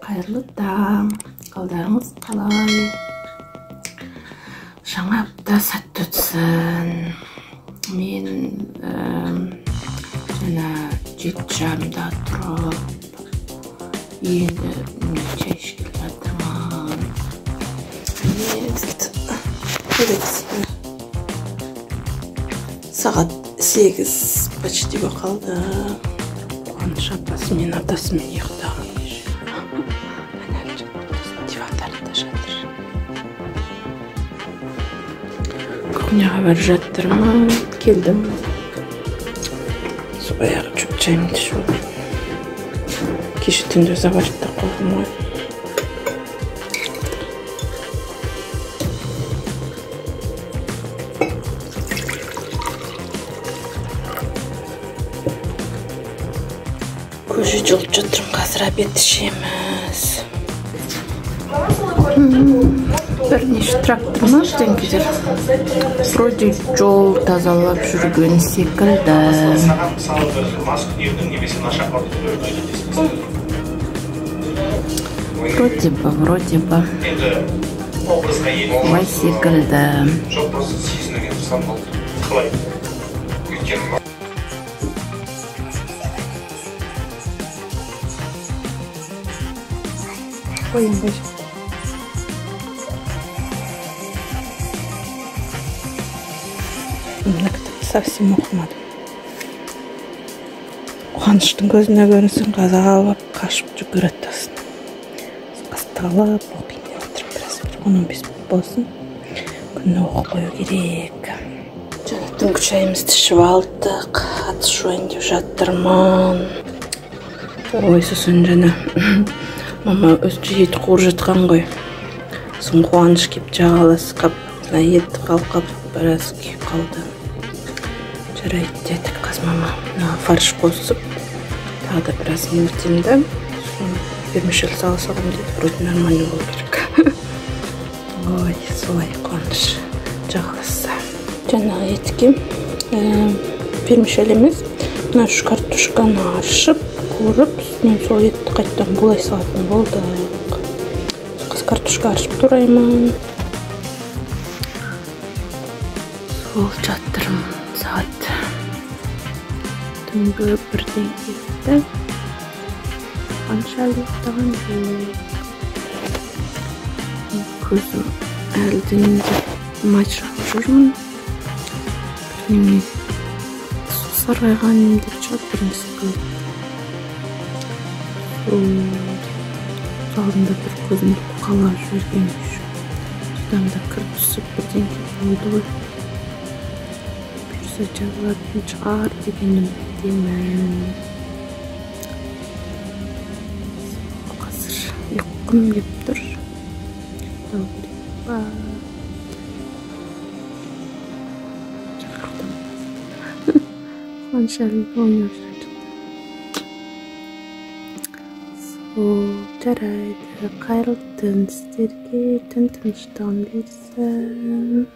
Қайырлы таң. Қалдарыңыз қалай? Жаңа апта сәтті өтсін. Мен жаңа 7:30-да тұрып, енді шай ішкелі жатырмын. Сағат 8 почти қалды. Қуаныш апасымен атасымен ұйықтаған. Дивандарында жатыр. Кухняға барып жаттырмын. Келдім. Баяғы жүк жаймын деп. Кеше түнде заваритта қойдым ғой. Көже жолып жатырмын, қазір обед ішеміз. Бірнеше тракторлар теңгедер. Вроде жол тазалап жүрген секілді. Вроде бы. Ой, секілді. Қойын бәжі. Мына кітапты совсем оқымадым. Қуаныштың көзіне көрінсін, қазалап, қашып жүгіреді тасын. Қысталып, оқиын деп отырып біраз 10-15 болсын. Күні оқып қою керек. Жаңа түнгі шайымызды ішіп алдық. Атыс жуайын деп жатырмын. Ой, сосын жаңа мама өзі ет қуырып жатқан ғой. Сосын Қуаныш кеп жағаласып, етті қалқап, біраз күйіп қалды. Жарайды дедік, қазір мама фарш қосып, тағы да біраз емітемді. Вермишель салсағым деді, вроде нормально болу керек. Ой, солай Қуаныш жағаласа. Жаңағы етке вермишель емес, мына үш картошканы ашып, қуырып, үстінен сол етті қайттан бұлай салатын болдық. Қыз картошка ашып тұраймын. Сол жаттырмын. Сағат түнгі 1-ден кетті. Қанша ұйықтаған жоқ. Көзім әлден матчаға жүрмін. Неме сарғайған деп шығып бірінші қылып. Алдында бір көзімді қалап жүрген үшін. Содан да кіріп түсіп бірден кеп болды ғой. Бұйырса жазылатын шығар деген үміттемін. Қазір ұйқым кеп тұр. Қаншалық ойнап жүрді. Жарайды, қайырлы түн сіздерге, түн тыныштығын берсін.